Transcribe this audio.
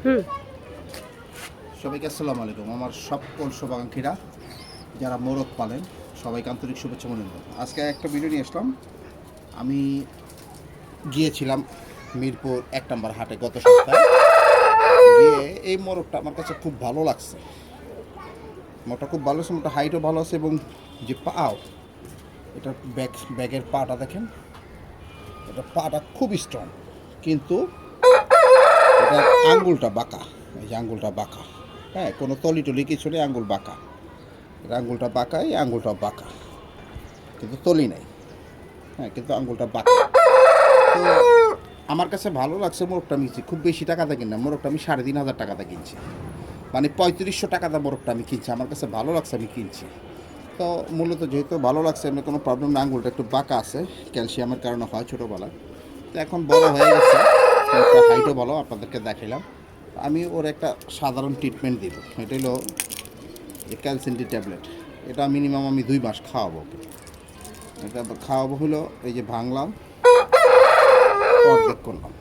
হুম। সবাইকে আসসালামু আলাইকুম। আমার সকল শুভাকাঙ্ক্ষীরা যারা মোরগ পালেন সবাইকে আন্তরিক শুভেচ্ছা অভিনন্দন। আজকে একটা ভিডিও নিয়ে আসলাম। আমি গিয়েছিলাম মিরপুর ১ নম্বর হাটে গত সপ্তাহে। গিয়ে এই মোরগটা আমার কাছে খুব ভালো লাগছে। মোরগটা খুব ভালো আছে, মোরগটা হাইটও ভালো আছে এবং যে পাও, এটার ব্যাগের পাটা দেখেন, এটা পাটা খুব স্ট্রং, কিন্তু এটার আঙ্গুলটা বাঁকা। এই যে আঙ্গুলটা বাঁকা, হ্যাঁ, কোনো তলি টলি কিছু নেই, আঙ্গুল বাঁকা। এর আঙ্গুলটা বাঁকা, এই আঙ্গুলটা বাঁকা, কিন্তু তলি নাই। হ্যাঁ, কিন্তু আঙ্গুলটা বাঁকা। তো আমার কাছে ভালো লাগছে মোরগটা। আমি কিনছি খুব বেশি টাকা দিয়ে কিনা মোরগটা, আমি ৩,৫০০ টাকাতে কিনছি, মানে ৩৫০০ টাকাতে মোরগটা আমি কিনছি। আমার কাছে ভালো লাগছে, আমি কিনছি। তো মূলত যেহেতু ভালো লাগছে, এমনি কোনো প্রবলেম না। আঙ্গুলটা একটু বাঁকা আছে, ক্যালসিয়ামের কারণে হয় ছোটোবেলায়। তো এখন বড় হয়ে গেছে, হাইটও ভালো, আপনাদেরকে দেখাইলাম। আমি ওর একটা সাধারণ ট্রিটমেন্ট দিব। এটা হলো যে ক্যালসিনটি ট্যাবলেট। এটা মিনিমাম আমি ২ মাস খাওয়াবো ওকে। এটা খাওয়াবো হলো এই যে ভাঙলাম, অর্ধেক করলাম,